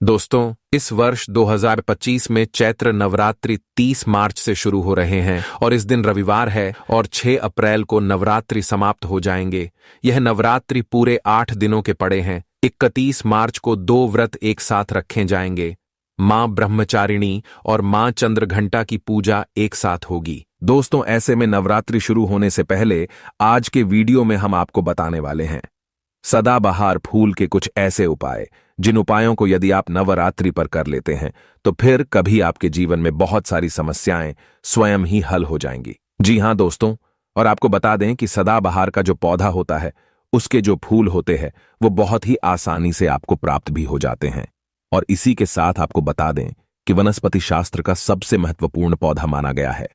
दोस्तों, इस वर्ष 2025 में चैत्र नवरात्रि 30 मार्च से शुरू हो रहे हैं और इस दिन रविवार है और 6 अप्रैल को नवरात्रि समाप्त हो जाएंगे। यह नवरात्रि पूरे 8 दिनों के पड़े हैं। 31 मार्च को 2 व्रत एक साथ रखे जाएंगे। मां ब्रह्मचारिणी और मां चंद्रघंटा की पूजा एक साथ होगी। दोस्तों, ऐसे में नवरात्रि शुरू होने से पहले आज के वीडियो में हम आपको बताने वाले हैं सदाबहार फूल के कुछ ऐसे उपाय, जिन उपायों को यदि आप नवरात्रि पर कर लेते हैं तो फिर कभी आपके जीवन में बहुत सारी समस्याएं स्वयं ही हल हो जाएंगी। जी हां दोस्तों, और आपको बता दें कि सदाबहार का जो पौधा होता है, उसके जो फूल होते हैं वो बहुत ही आसानी से आपको प्राप्त भी हो जाते हैं। और इसी के साथ आपको बता दें कि वनस्पति शास्त्र का सबसे महत्वपूर्ण पौधा माना गया है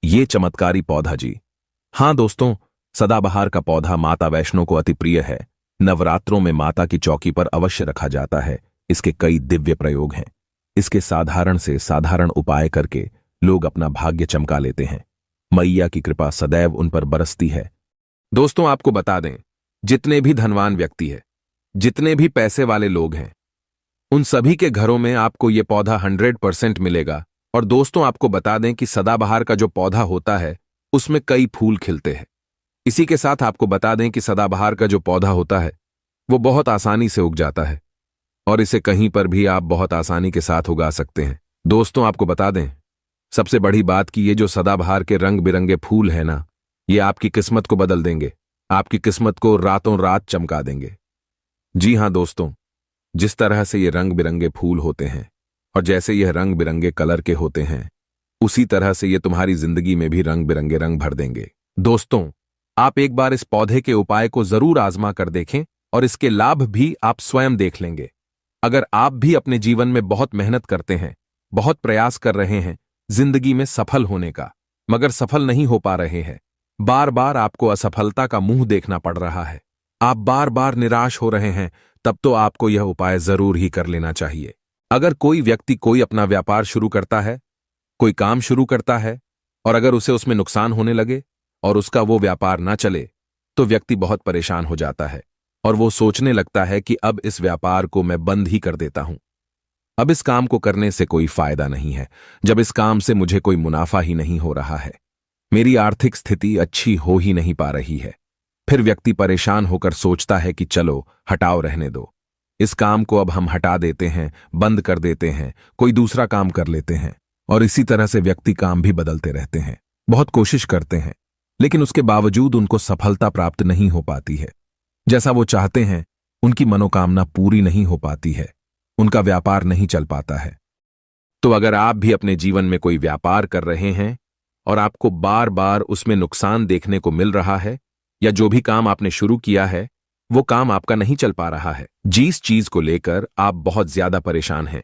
ये चमत्कारी पौधा। जी हां दोस्तों, सदाबहार का पौधा माता वैष्णो को अति प्रिय है। नवरात्रों में माता की चौकी पर अवश्य रखा जाता है। इसके कई दिव्य प्रयोग हैं। इसके साधारण से साधारण उपाय करके लोग अपना भाग्य चमका लेते हैं। मैया की कृपा सदैव उन पर बरसती है। दोस्तों, आपको बता दें, जितने भी धनवान व्यक्ति है, जितने भी पैसे वाले लोग हैं, उन सभी के घरों में आपको ये पौधा 100% मिलेगा। और दोस्तों, आपको बता दें कि सदाबहार का जो पौधा होता है उसमें कई फूल खिलते हैं। इसी के साथ आपको बता दें कि सदाबहार का जो पौधा होता है वो बहुत आसानी से उग जाता है और इसे कहीं पर भी आप बहुत आसानी के साथ उगा सकते हैं। दोस्तों, आपको बता दें, सबसे बड़ी बात कि ये जो सदाबहार के रंग बिरंगे फूल है ना, ये आपकी किस्मत को बदल देंगे। आपकी किस्मत को रातों रात चमका देंगे। जी हां दोस्तों, जिस तरह से ये रंग बिरंगे फूल होते हैं और जैसे यह रंग बिरंगे कलर के होते हैं, उसी तरह से ये तुम्हारी जिंदगी में भी रंग बिरंगे रंग भर देंगे। दोस्तों, आप एक बार इस पौधे के उपाय को जरूर आजमा कर देखें और इसके लाभ भी आप स्वयं देख लेंगे। अगर आप भी अपने जीवन में बहुत मेहनत करते हैं, बहुत प्रयास कर रहे हैं जिंदगी में सफल होने का, मगर सफल नहीं हो पा रहे हैं, बार बार आपको असफलता का मुंह देखना पड़ रहा है, आप बार बार निराश हो रहे हैं, तब तो आपको यह उपाय जरूर ही कर लेना चाहिए। अगर कोई व्यक्ति कोई अपना व्यापार शुरू करता है, कोई काम शुरू करता है और अगर उसे उसमें नुकसान होने लगे और उसका वो व्यापार ना चले, तो व्यक्ति बहुत परेशान हो जाता है और वो सोचने लगता है कि अब इस व्यापार को मैं बंद ही कर देता हूं। अब इस काम को करने से कोई फायदा नहीं है। जब इस काम से मुझे कोई मुनाफा ही नहीं हो रहा है, मेरी आर्थिक स्थिति अच्छी हो ही नहीं पा रही है, फिर व्यक्ति परेशान होकर सोचता है कि चलो हटाओ, रहने दो, इस काम को अब हम हटा देते हैं, बंद कर देते हैं, कोई दूसरा काम कर लेते हैं। और इसी तरह से व्यक्ति काम भी बदलते रहते हैं, बहुत कोशिश करते हैं, लेकिन उसके बावजूद उनको सफलता प्राप्त नहीं हो पाती है। जैसा वो चाहते हैं उनकी मनोकामना पूरी नहीं हो पाती है, उनका व्यापार नहीं चल पाता है। तो अगर आप भी अपने जीवन में कोई व्यापार कर रहे हैं और आपको बार बार उसमें नुकसान देखने को मिल रहा है, या जो भी काम आपने शुरू किया है वो काम आपका नहीं चल पा रहा है, जिस चीज को लेकर आप बहुत ज्यादा परेशान हैं,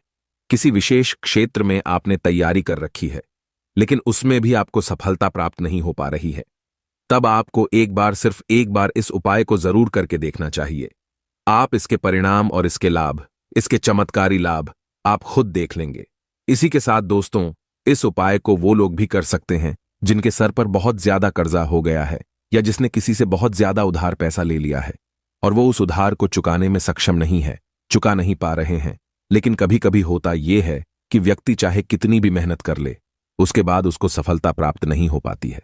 किसी विशेष क्षेत्र में आपने तैयारी कर रखी है लेकिन उसमें भी आपको सफलता प्राप्त नहीं हो पा रही है, तब आपको सिर्फ एक बार इस उपाय को जरूर करके देखना चाहिए। आप इसके परिणाम और इसके लाभ, इसके चमत्कारी लाभ आप खुद देख लेंगे। इसी के साथ दोस्तों, इस उपाय को वो लोग भी कर सकते हैं जिनके सर पर बहुत ज्यादा कर्जा हो गया है या जिसने किसी से बहुत ज्यादा उधार पैसा ले लिया है और वो उस उधार को चुकाने में सक्षम नहीं है, चुका नहीं पा रहे हैं। लेकिन कभी कभी होता यह है कि व्यक्ति चाहे कितनी भी मेहनत कर ले, उसके बाद उसको सफलता प्राप्त नहीं हो पाती है।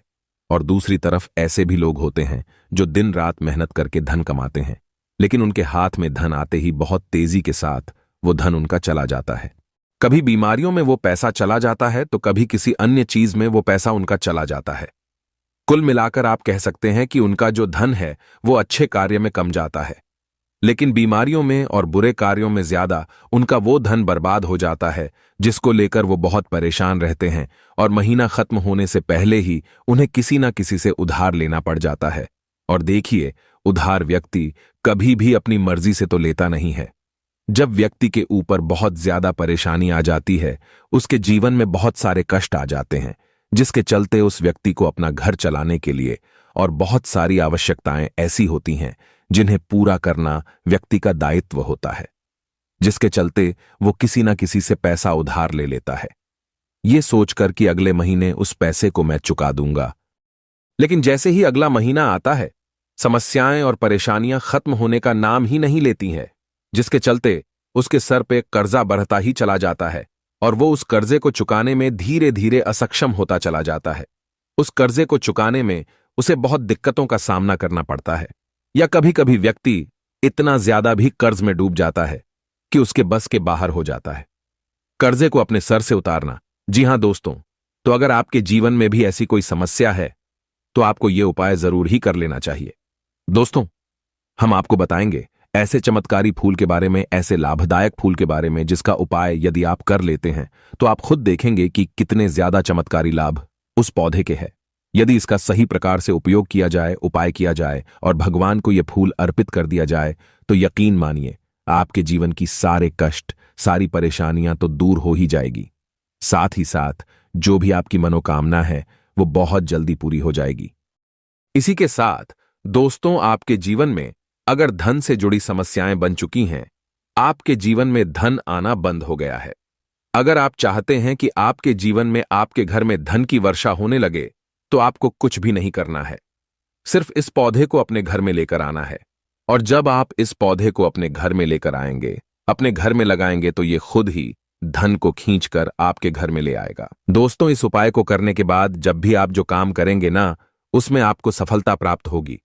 और दूसरी तरफ ऐसे भी लोग होते हैं जो दिन रात मेहनत करके धन कमाते हैं, लेकिन उनके हाथ में धन आते ही बहुत तेजी के साथ वो धन उनका चला जाता है। कभी बीमारियों में वो पैसा चला जाता है तो कभी किसी अन्य चीज में वो पैसा उनका चला जाता है। कुल मिलाकर आप कह सकते हैं कि उनका जो धन है वो अच्छे कार्य में कम जाता है, लेकिन बीमारियों में और बुरे कार्यों में ज्यादा उनका वो धन बर्बाद हो जाता है जिसको लेकर वो बहुत परेशान रहते हैं और महीना खत्म होने से पहले ही उन्हें किसी ना किसी से उधार लेना पड़ जाता है। और देखिए, उधार व्यक्ति कभी भी अपनी मर्जी से तो लेता नहीं है। जब व्यक्ति के ऊपर बहुत ज्यादा परेशानी आ जाती है, उसके जीवन में बहुत सारे कष्ट आ जाते हैं, जिसके चलते उस व्यक्ति को अपना घर चलाने के लिए और बहुत सारी आवश्यकताएं ऐसी होती हैं जिन्हें पूरा करना व्यक्ति का दायित्व होता है, जिसके चलते वो किसी ना किसी से पैसा उधार ले लेता है, ये सोचकर कि अगले महीने उस पैसे को मैं चुका दूंगा। लेकिन जैसे ही अगला महीना आता है, समस्याएं और परेशानियां खत्म होने का नाम ही नहीं लेती हैं, जिसके चलते उसके सर पे कर्जा बढ़ता ही चला जाता है और वो उस कर्जे को चुकाने में धीरे धीरे असक्षम होता चला जाता है। उस कर्जे को चुकाने में उसे बहुत दिक्कतों का सामना करना पड़ता है, या कभी कभी व्यक्ति इतना ज्यादा भी कर्ज में डूब जाता है कि उसके बस के बाहर हो जाता है। कर्जे को अपने सर से उतारना। जी हां दोस्तों, तो अगर आपके जीवन में भी ऐसी कोई समस्या है तो आपको यह उपाय जरूर ही कर लेना चाहिए। दोस्तों, हम आपको बताएंगे ऐसे चमत्कारी फूल के बारे में, ऐसे लाभदायक फूल के बारे में जिसका उपाय यदि आप कर लेते हैं तो आप खुद देखेंगे कि कितने ज्यादा चमत्कारी लाभ उस पौधे के हैं। यदि इसका सही प्रकार से उपयोग किया जाए, उपाय किया जाए और भगवान को यह फूल अर्पित कर दिया जाए तो यकीन मानिए आपके जीवन की सारे कष्ट, सारी परेशानियां तो दूर हो ही जाएगी। साथ ही साथ जो भी आपकी मनोकामना है वो बहुत जल्दी पूरी हो जाएगी। इसी के साथ दोस्तों, आपके जीवन में अगर धन से जुड़ी समस्याएं बन चुकी हैं, आपके जीवन में धन आना बंद हो गया है, अगर आप चाहते हैं कि आपके जीवन में, आपके घर में धन की वर्षा होने लगे, तो आपको कुछ भी नहीं करना है। सिर्फ इस पौधे को अपने घर में लेकर आना है, और जब आप इस पौधे को अपने घर में लेकर आएंगे, अपने घर में लगाएंगे, तो ये खुद ही धन को खींचकर आपके घर में ले आएगा। दोस्तों, इस उपाय को करने के बाद जब भी आप जो काम करेंगे ना, उसमें आपको सफलता प्राप्त होगी।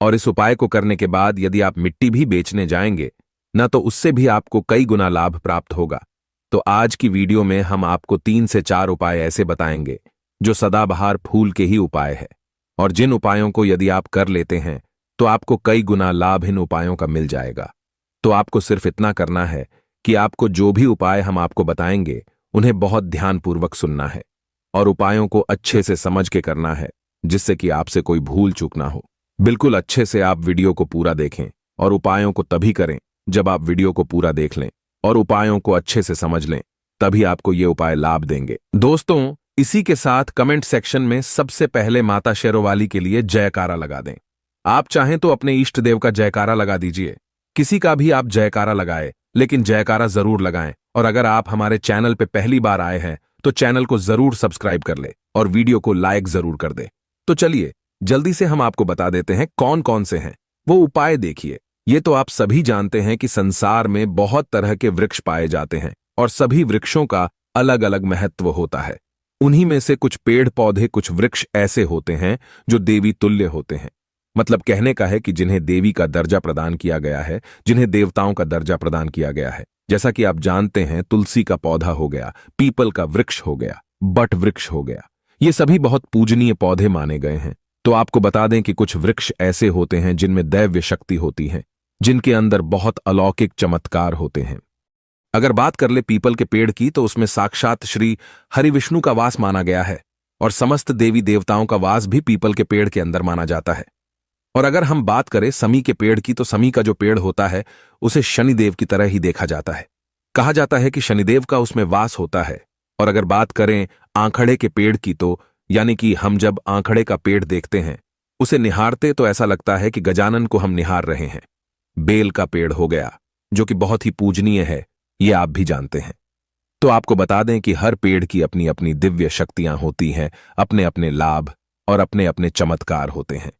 और इस उपाय को करने के बाद यदि आप मिट्टी भी बेचने जाएंगे ना, तो उससे भी आपको कई गुना लाभ प्राप्त होगा। तो आज की वीडियो में हम आपको 3 से 4 उपाय ऐसे बताएंगे जो सदाबहार फूल के ही उपाय है, और जिन उपायों को यदि आप कर लेते हैं तो आपको कई गुना लाभ इन उपायों का मिल जाएगा। तो आपको सिर्फ इतना करना है कि आपको जो भी उपाय हम आपको बताएंगे उन्हें बहुत ध्यानपूर्वक सुनना है और उपायों को अच्छे से समझ के करना है, जिससे कि आपसे कोई भूल चूक ना हो। बिल्कुल अच्छे से आप वीडियो को पूरा देखें और उपायों को तभी करें जब आप वीडियो को पूरा देख लें और उपायों को अच्छे से समझ लें, तभी आपको ये उपाय लाभ देंगे। दोस्तों, इसी के साथ कमेंट सेक्शन में सबसे पहले माता शेरोवाली के लिए जयकारा लगा दें। आप चाहें तो अपने इष्ट देव का जयकारा लगा दीजिए, किसी का भी आप जयकारा लगाए, लेकिन जयकारा जरूर लगाएं। और अगर आप हमारे चैनल पे पहली बार आए हैं तो चैनल को जरूर सब्सक्राइब कर ले और वीडियो को लाइक जरूर कर दे। तो चलिए जल्दी से हम आपको बता देते हैं कौन कौन से हैं वो उपाय। देखिए, ये तो आप सभी जानते हैं कि संसार में बहुत तरह के वृक्ष पाए जाते हैं और सभी वृक्षों का अलग अलग महत्व होता है। उन्हीं में से कुछ पेड़ पौधे, कुछ वृक्ष ऐसे होते हैं जो देवी तुल्य होते हैं। मतलब कहने का है कि जिन्हें देवी का दर्जा प्रदान किया गया है, जिन्हें देवताओं का दर्जा प्रदान किया गया है। जैसा कि आप जानते हैं, तुलसी का पौधा हो गया, पीपल का वृक्ष हो गया, बट वृक्ष हो गया, ये सभी बहुत पूजनीय पौधे माने गए हैं। तो आपको बता दें कि कुछ वृक्ष ऐसे होते हैं जिनमें दैव्य शक्ति होती है, जिनके अंदर बहुत अलौकिक चमत्कार होते हैं। अगर बात कर ले पीपल के पेड़ की, तो उसमें साक्षात श्री हरिविष्णु का वास माना गया है और समस्त देवी देवताओं का वास भी पीपल के पेड़ के अंदर माना जाता है। और अगर हम बात करें समी के पेड़ की, तो समी का जो पेड़ होता है उसे शनिदेव की तरह ही देखा जाता है। कहा जाता है कि शनिदेव का उसमें वास होता है। और अगर बात करें आंखड़े के पेड़ की, तो यानी कि हम जब आंखड़े का पेड़ देखते हैं, उसे निहारते तो ऐसा लगता है कि गजानन को हम निहार रहे हैं। बेल का पेड़ हो गया, जो कि बहुत ही पूजनीय है, ये आप भी जानते हैं। तो आपको बता दें कि हर पेड़ की अपनी अपनी दिव्य शक्तियां होती हैं, अपने अपने लाभ और अपने अपने चमत्कार होते हैं।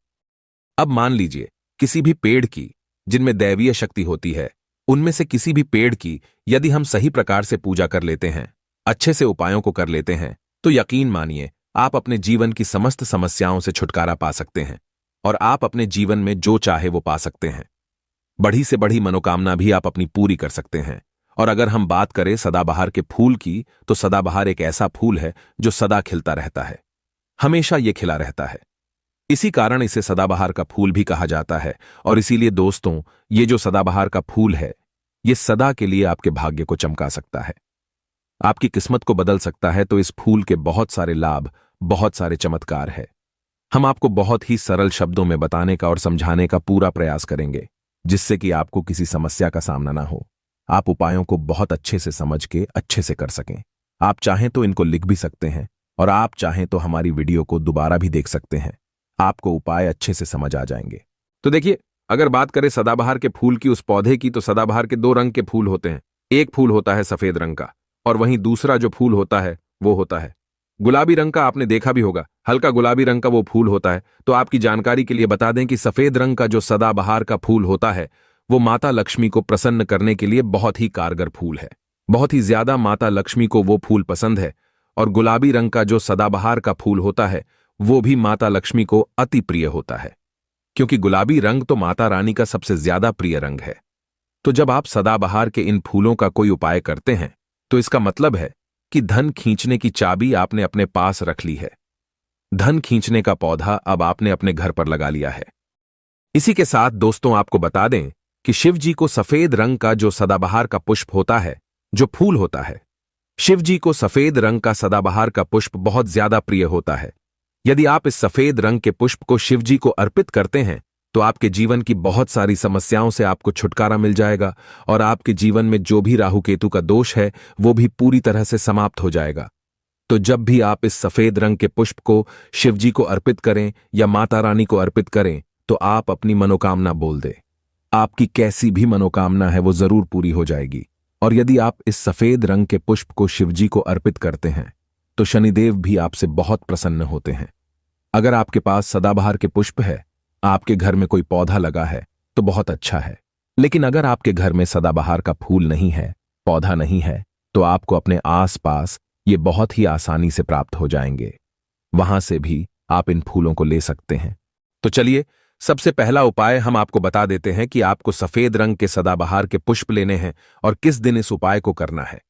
अब मान लीजिए किसी भी पेड़ की जिनमें दैवीय शक्ति होती है, उनमें से किसी भी पेड़ की यदि हम सही प्रकार से पूजा कर लेते हैं, अच्छे से उपायों को कर लेते हैं, तो यकीन मानिए आप अपने जीवन की समस्त समस्याओं से छुटकारा पा सकते हैं और आप अपने जीवन में जो चाहे वो पा सकते हैं। बड़ी से बड़ी मनोकामना भी आप अपनी पूरी कर सकते हैं। और अगर हम बात करें सदाबहार के फूल की, तो सदाबहार एक ऐसा फूल है जो सदा खिलता रहता है, हमेशा ये खिला रहता है। इसी कारण इसे सदाबहार का फूल भी कहा जाता है। और इसीलिए दोस्तों, ये जो सदाबहार का फूल है, ये सदा के लिए आपके भाग्य को चमका सकता है, आपकी किस्मत को बदल सकता है। तो इस फूल के बहुत सारे लाभ, बहुत सारे चमत्कार है। हम आपको बहुत ही सरल शब्दों में बताने का और समझाने का पूरा प्रयास करेंगे, जिससे कि आपको किसी समस्या का सामना ना हो। आप उपायों को बहुत अच्छे से समझ के अच्छे से कर सकें। आप चाहें तो इनको लिख भी सकते हैं और आप चाहें तो हमारी वीडियो को दोबारा भी देख सकते हैं, आपको उपाय अच्छे से समझ आ जाएंगे। तो देखिए, अगर बात करें सदाबहार के फूल की, उस पौधे की, तो सदाबहार के 2 रंग के फूल होते हैं। एक फूल होता है सफेद रंग का और वहीं दूसरा जो फूल होता है वो होता है गुलाबी रंग का। आपने देखा भी होगा, हल्का गुलाबी रंग का वो फूल होता है। तो आपकी जानकारी के लिए बता दें कि सफेद रंग का जो सदाबहार का फूल होता है वो माता लक्ष्मी को प्रसन्न करने के लिए बहुत ही कारगर फूल है। बहुत ही ज्यादा माता लक्ष्मी को वो फूल पसंद है, और गुलाबी रंग का जो सदाबहार का फूल होता है वो भी माता लक्ष्मी को अति प्रिय होता है, क्योंकि गुलाबी रंग तो माता रानी का सबसे ज्यादा प्रिय रंग है। तो जब आप सदाबहार के इन फूलों का कोई उपाय करते हैं तो इसका मतलब है कि धन खींचने की चाबी आपने अपने पास रख ली है। धन खींचने का पौधा अब आपने अपने घर पर लगा लिया है। इसी के साथ दोस्तों आपको बता दें कि शिव जी को सफेद रंग का जो सदाबहार का पुष्प होता है, जो फूल होता है, शिव जी को सफेद रंग का सदाबहार का पुष्प बहुत ज्यादा प्रिय होता है। यदि आप इस सफेद रंग के पुष्प को शिव जी को अर्पित करते हैं तो आपके जीवन की बहुत सारी समस्याओं से आपको छुटकारा मिल जाएगा, और आपके जीवन में जो भी राहु केतु का दोष है वो भी पूरी तरह से समाप्त हो जाएगा। तो जब भी आप इस सफेद रंग के पुष्प को शिव जी को अर्पित करें या माता रानी को अर्पित करें तो आप अपनी मनोकामना बोल दें। आपकी कैसी भी मनोकामना है वो जरूर पूरी हो जाएगी। और यदि आप इस सफेद रंग के पुष्प को शिव जी को अर्पित करते हैं तो शनिदेव भी आपसे बहुत प्रसन्न होते हैं। अगर आपके पास सदाबहार के पुष्प है, आपके घर में कोई पौधा लगा है तो बहुत अच्छा है। लेकिन अगर आपके घर में सदाबहार का फूल नहीं है, पौधा नहीं है, तो आपको अपने आसपास ये बहुत ही आसानी से प्राप्त हो जाएंगे। वहां से भी आप इन फूलों को ले सकते हैं। तो चलिए, सबसे पहला उपाय हम आपको बता देते हैं कि आपको सफेद रंग के सदाबहार के पुष्प लेने हैं और किस दिन इस उपाय को करना है।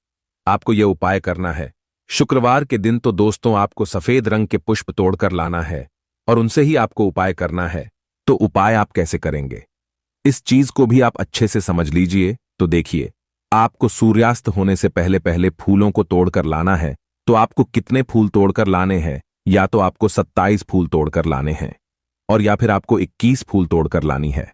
आपको यह उपाय करना है शुक्रवार के दिन। तो दोस्तों आपको सफेद रंग के पुष्प तोड़कर लाना है और उनसे ही आपको उपाय करना है। तो उपाय आप कैसे करेंगे, इस चीज को भी आप अच्छे से समझ लीजिए। तो देखिए, आपको सूर्यास्त होने से पहले पहले फूलों को तोड़कर लाना है। तो आपको कितने फूल तोड़कर लाने हैं? या तो आपको 27 फूल तोड़कर लाने हैं और या फिर आपको 21 फूल तोड़कर लानी है।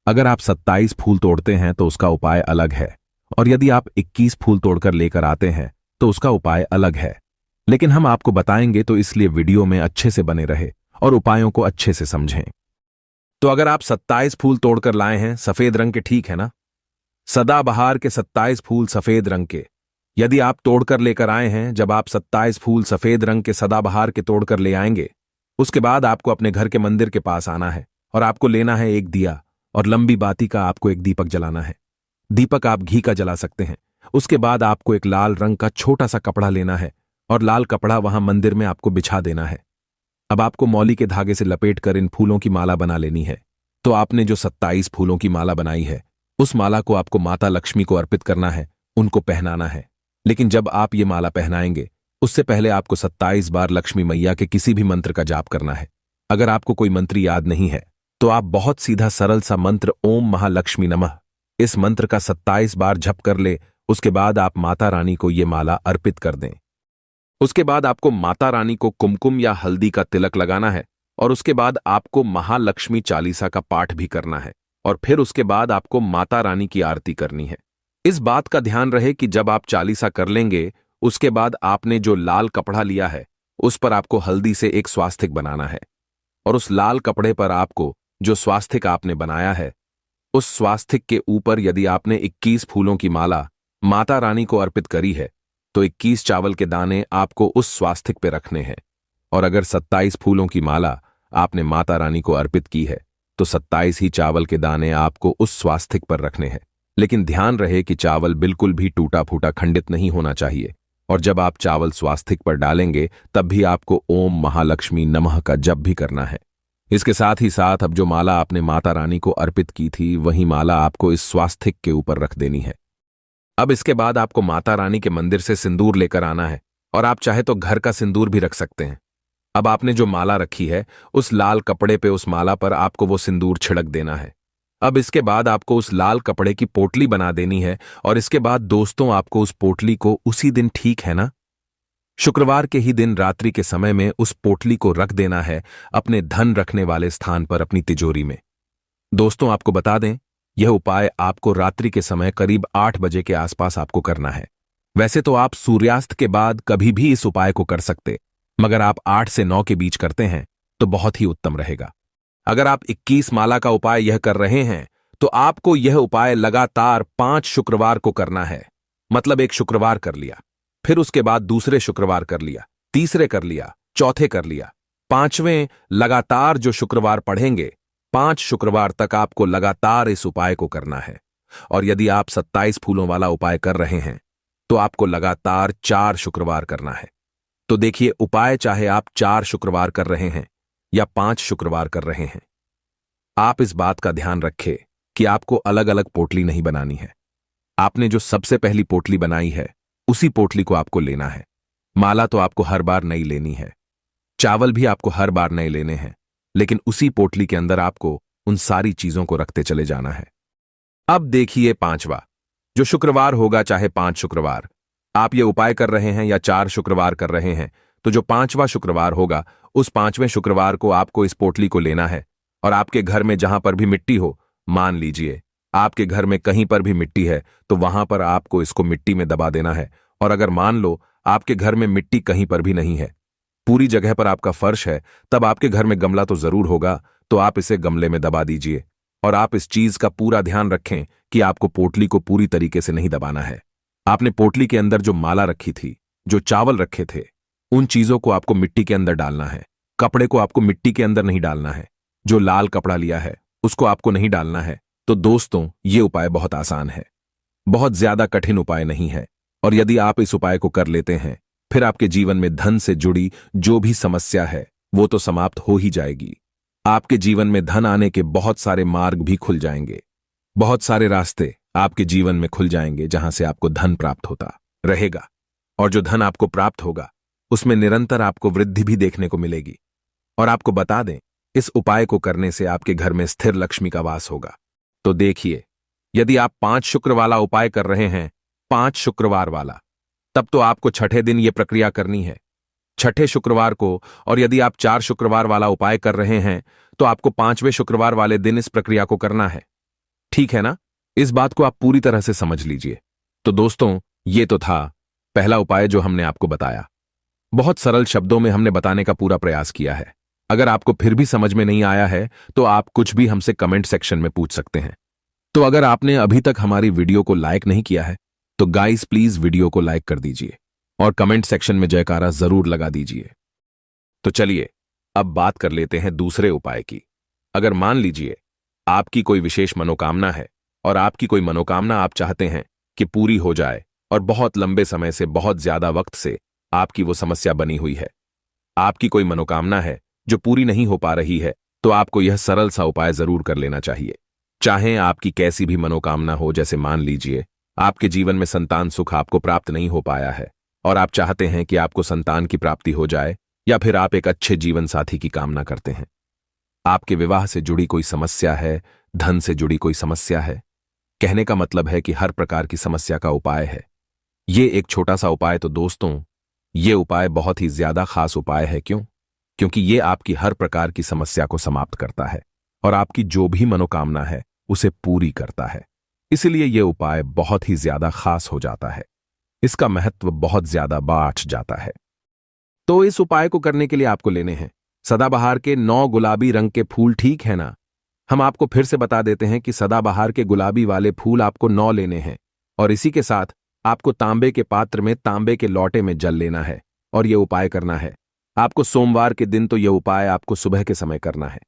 अगर आप 27 फूल तोड़ते हैं तो उसका उपाय अलग है, और यदि आप 21 फूल तोड़कर लेकर आते हैं तो उसका उपाय अलग है। लेकिन हम आपको बताएंगे, तो इसलिए वीडियो में अच्छे से बने रहे और उपायों को अच्छे से समझें। तो अगर आप 27 फूल तोड़कर लाए हैं सफेद रंग के, ठीक है ना, सदाबहार के 27 फूल सफेद रंग के, यदि आप तोड़कर लेकर आए हैं, जब आप 27 फूल सफेद रंग के सदाबहार के तोड़कर ले आएंगे, उसके बाद आपको अपने घर के मंदिर के पास आना है और आपको लेना है एक दिया, और लंबी बाती का आपको एक दीपक जलाना है। दीपक आप घी का जला सकते हैं। उसके बाद आपको एक लाल रंग का छोटा सा कपड़ा लेना है और लाल कपड़ा वहां मंदिर में आपको बिछा देना है। अब आपको मौली के धागे से लपेटकर इन फूलों की माला बना लेनी है। तो आपने जो 27 फूलों की माला बनाई है, उस माला को आपको माता लक्ष्मी को अर्पित करना है, उनको पहनाना है। लेकिन जब आप ये माला पहनाएंगे, उससे पहले आपको 27 बार लक्ष्मी मैया के किसी भी मंत्र का जाप करना है। अगर आपको कोई मंत्र याद नहीं है तो आप बहुत सीधा सरल सा मंत्र ओम महालक्ष्मी नमः, इस मंत्र का 27 बार जप कर ले। उसके बाद आप माता रानी को ये माला अर्पित कर दें। उसके बाद आपको माता रानी को कुमकुम या हल्दी का तिलक लगाना है, और उसके बाद आपको महालक्ष्मी चालीसा का पाठ भी करना है, और फिर उसके बाद आपको माता रानी की आरती करनी है। इस बात का ध्यान रहे कि जब आप चालीसा कर लेंगे, उसके बाद आपने जो लाल कपड़ा लिया है उस पर आपको हल्दी से एक स्वास्तिक बनाना है, और उस लाल कपड़े पर आपको जो स्वास्तिक आपने बनाया है, उस स्वास्तिक के ऊपर यदि आपने 21 फूलों की माला माता रानी को अर्पित करी है तो 21 चावल के दाने आपको उस स्वास्तिक पे रखने हैं। और अगर 27 फूलों की माला आपने माता रानी को अर्पित की है तो 27 ही चावल के दाने आपको उस स्वास्तिक पर रखने हैं। लेकिन ध्यान रहे कि चावल बिल्कुल भी टूटा फूटा खंडित नहीं होना चाहिए, और जब आप चावल स्वास्तिक पर डालेंगे तब भी आपको ओम महालक्ष्मी नमः का जप भी करना है। इसके साथ ही साथ अब जो माला आपने माता रानी को अर्पित की थी, वही माला आपको इस स्वास्तिक के ऊपर रख देनी है। अब इसके बाद आपको माता रानी के मंदिर से सिंदूर लेकर आना है, और आप चाहे तो घर का सिंदूर भी रख सकते हैं। अब आपने जो माला रखी है, उस लाल कपड़े पे उस माला पर आपको वो सिंदूर छिड़क देना है। अब इसके बाद आपको उस लाल कपड़े की पोटली बना देनी है, और इसके बाद दोस्तों आपको उस पोटली को उसी दिन, ठीक है ना, शुक्रवार के ही दिन रात्रि के समय में उस पोटली को रख देना है अपने धन रखने वाले स्थान पर, अपनी तिजोरी में। दोस्तों आपको बता दें, यह उपाय आपको रात्रि के समय करीब 8 बजे के आसपास आपको करना है। वैसे तो आप सूर्यास्त के बाद कभी भी इस उपाय को कर सकते, मगर आप 8 से 9 के बीच करते हैं तो बहुत ही उत्तम रहेगा। अगर आप 21 माला का उपाय यह कर रहे हैं तो आपको यह उपाय लगातार 5 शुक्रवार को करना है। मतलब एक शुक्रवार कर लिया, फिर उसके बाद दूसरे शुक्रवार कर लिया, तीसरे कर लिया, चौथे कर लिया, 5वें लगातार जो शुक्रवार पढ़ेंगे 5 शुक्रवार तक आपको लगातार इस उपाय को करना है। और यदि आप 27 फूलों वाला उपाय कर रहे हैं तो आपको लगातार 4 शुक्रवार करना है। तो देखिए, उपाय चाहे आप 4 शुक्रवार कर रहे हैं या 5 शुक्रवार कर रहे हैं, आप इस बात का ध्यान रखें कि आपको अलग अलग पोटली नहीं बनानी है। आपने जो सबसे पहली पोटली बनाई है उसी पोटली को आपको लेना है। माला तो आपको हर बार नई लेनी है, चावल भी आपको हर बार नए लेने हैं, लेकिन उसी पोटली के अंदर आपको उन सारी चीजों को रखते चले जाना है। अब देखिए 5वां, जो शुक्रवार होगा, चाहे 5 शुक्रवार आप ये उपाय कर रहे हैं या 4 शुक्रवार कर रहे हैं, तो जो 5वां शुक्रवार होगा उस 5वें शुक्रवार को आपको इस पोटली को लेना है और आपके घर में जहां पर भी मिट्टी हो, मान लीजिए आपके घर में कहीं पर भी मिट्टी है तो वहां पर आपको इसको मिट्टी में दबा देना है। और अगर मान लो आपके घर में मिट्टी कहीं पर भी नहीं है, पूरी जगह पर आपका फर्श है, तब आपके घर में गमला तो जरूर होगा, तो आप इसे गमले में दबा दीजिए। और आप इस चीज का पूरा ध्यान रखें कि आपको पोटली को पूरी तरीके से नहीं दबाना है। आपने पोटली के अंदर जो माला रखी थी, जो चावल रखे थे, उन चीजों को आपको मिट्टी के अंदर डालना है। कपड़े को आपको मिट्टी के अंदर नहीं डालना है। जो लाल कपड़ा लिया है उसको आपको नहीं डालना है। तो दोस्तों, ये उपाय बहुत आसान है, बहुत ज्यादा कठिन उपाय नहीं है। और यदि आप इस उपाय को कर लेते हैं, फिर आपके जीवन में धन से जुड़ी जो भी समस्या है वो तो समाप्त हो ही जाएगी। आपके जीवन में धन आने के बहुत सारे मार्ग भी खुल जाएंगे, बहुत सारे रास्ते आपके जीवन में खुल जाएंगे जहां से आपको धन प्राप्त होता रहेगा। और जो धन आपको प्राप्त होगा उसमें निरंतर आपको वृद्धि भी देखने को मिलेगी। और आपको बता दें, इस उपाय को करने से आपके घर में स्थिर लक्ष्मी का वास होगा। तो देखिए, यदि आप 5 शुक्र वाला उपाय कर रहे हैं, 5 शुक्रवार वाला, तब तो आपको छठे दिन यह प्रक्रिया करनी है, छठे शुक्रवार को। और यदि आप 4 शुक्रवार वाला उपाय कर रहे हैं तो आपको 5वें शुक्रवार वाले दिन इस प्रक्रिया को करना है। ठीक है ना? इस बात को आप पूरी तरह से समझ लीजिए। तो दोस्तों, ये तो था पहला उपाय जो हमने आपको बताया। बहुत सरल शब्दों में हमने बताने का पूरा प्रयास किया है। अगर आपको फिर भी समझ में नहीं आया है तो आप कुछ भी हमसे कमेंट सेक्शन में पूछ सकते हैं। तो अगर आपने अभी तक हमारी वीडियो को लाइक नहीं किया है तो गाइस प्लीज वीडियो को लाइक कर दीजिए और कमेंट सेक्शन में जयकारा जरूर लगा दीजिए। तो चलिए अब बात कर लेते हैं दूसरे उपाय की। अगर मान लीजिए आपकी कोई विशेष मनोकामना है और आपकी कोई मनोकामना आप चाहते हैं कि पूरी हो जाए और बहुत लंबे समय से, बहुत ज्यादा वक्त से आपकी वो समस्या बनी हुई है, आपकी कोई मनोकामना है जो पूरी नहीं हो पा रही है, तो आपको यह सरल सा उपाय जरूर कर लेना चाहिए। चाहे आपकी कैसी भी मनोकामना हो, जैसे मान लीजिए आपके जीवन में संतान सुख आपको प्राप्त नहीं हो पाया है और आप चाहते हैं कि आपको संतान की प्राप्ति हो जाए, या फिर आप एक अच्छे जीवन साथी की कामना करते हैं, आपके विवाह से जुड़ी कोई समस्या है, धन से जुड़ी कोई समस्या है, कहने का मतलब है कि हर प्रकार की समस्या का उपाय है ये एक छोटा सा उपाय। तो दोस्तों, ये उपाय बहुत ही ज्यादा खास उपाय है। क्यों? क्योंकि ये आपकी हर प्रकार की समस्या को समाप्त करता है और आपकी जो भी मनोकामना है उसे पूरी करता है। इसलिए यह उपाय बहुत ही ज्यादा खास हो जाता है, इसका महत्व बहुत ज्यादा बढ़ जाता है। तो इस उपाय को करने के लिए आपको लेने हैं सदाबहार के 9 गुलाबी रंग के फूल। ठीक है ना? हम आपको फिर से बता देते हैं कि सदाबहार के गुलाबी वाले फूल आपको 9 लेने हैं और इसी के साथ आपको तांबे के पात्र में, तांबे के लोटे में जल लेना है और यह उपाय करना है। आपको सोमवार के दिन तो यह उपाय आपको सुबह के समय करना है।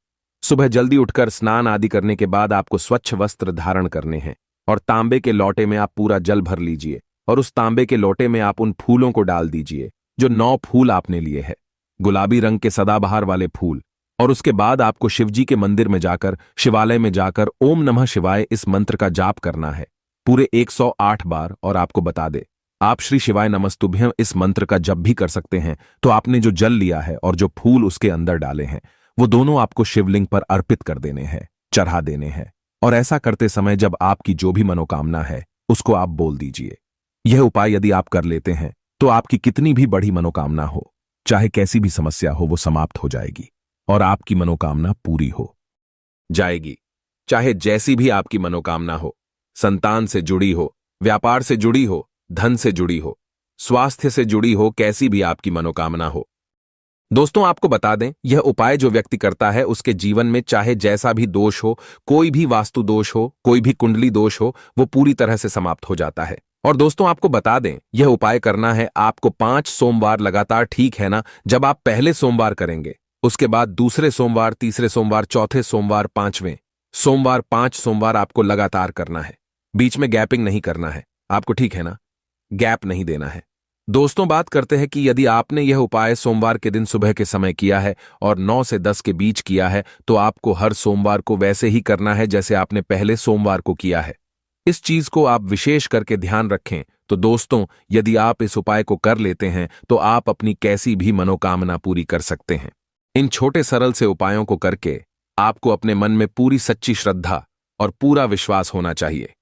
सुबह जल्दी उठकर स्नान आदि करने के बाद आपको स्वच्छ वस्त्र धारण करने हैं और तांबे के लोटे में आप पूरा जल भर लीजिए और उस तांबे के लोटे में आप उन फूलों को डाल दीजिए जो 9 फूल आपने लिए हैं, गुलाबी रंग के सदाबहार वाले फूल। और उसके बाद आपको शिवजी के मंदिर में जाकर, शिवालय में जाकर ओम नमः शिवाय इस मंत्र का जाप करना है पूरे 108 बार। और आपको बता दे, आप श्री शिवाय नमस्तुभ्यं इस मंत्र का जब भी कर सकते हैं तो आपने जो जल लिया है और जो फूल उसके अंदर डाले हैं वो दोनों आपको शिवलिंग पर अर्पित कर देने हैं, चढ़ा देने हैं। और ऐसा करते समय जब आपकी जो भी मनोकामना है उसको आप बोल दीजिए। यह उपाय यदि आप कर लेते हैं तो आपकी कितनी भी बड़ी मनोकामना हो, चाहे कैसी भी समस्या हो, वो समाप्त हो जाएगी और आपकी मनोकामना पूरी हो जाएगी। चाहे जैसी भी आपकी मनोकामना हो, संतान से जुड़ी हो, व्यापार से जुड़ी हो, धन से जुड़ी हो, स्वास्थ्य से जुड़ी हो, कैसी भी आपकी मनोकामना हो। दोस्तों, आपको बता दें, यह उपाय जो व्यक्ति करता है उसके जीवन में चाहे जैसा भी दोष हो, कोई भी वास्तु दोष हो, कोई भी कुंडली दोष हो, वो पूरी तरह से समाप्त हो जाता है। और दोस्तों, आपको बता दें, यह उपाय करना है आपको 5 सोमवार लगातार। ठीक है ना? जब आप पहले सोमवार करेंगे उसके बाद दूसरे सोमवार, तीसरे सोमवार, चौथे सोमवार, पांचवें सोमवार, 5 सोमवार आपको लगातार करना है। बीच में गैपिंग नहीं करना है आपको, ठीक है ना? गैप नहीं देना है। दोस्तों, बात करते हैं कि यदि आपने यह उपाय सोमवार के दिन सुबह के समय किया है और 9 से 10 के बीच किया है, तो आपको हर सोमवार को वैसे ही करना है जैसे आपने पहले सोमवार को किया है। इस चीज को आप विशेष करके ध्यान रखें। तो दोस्तों, यदि आप इस उपाय को कर लेते हैं तो आप अपनी कैसी भी मनोकामना पूरी कर सकते हैं। इन छोटे सरल से उपायों को करके आपको अपने मन में पूरी सच्ची श्रद्धा और पूरा विश्वास होना चाहिए,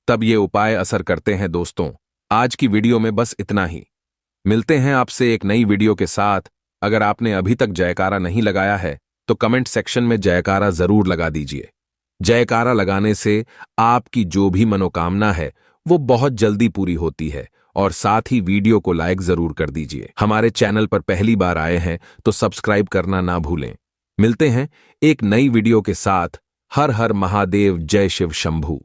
तब ये उपाय असर करते हैं। दोस्तों, आज की वीडियो में बस इतना ही। मिलते हैं आपसे एक नई वीडियो के साथ। अगर आपने अभी तक जयकारा नहीं लगाया है तो कमेंट सेक्शन में जयकारा जरूर लगा दीजिए। जयकारा लगाने से आपकी जो भी मनोकामना है वो बहुत जल्दी पूरी होती है। और साथ ही वीडियो को लाइक जरूर कर दीजिए। हमारे चैनल पर पहली बार आए हैं तो सब्सक्राइब करना ना भूलें। मिलते हैं एक नई वीडियो के साथ। हर हर महादेव, जय शिव शंभू।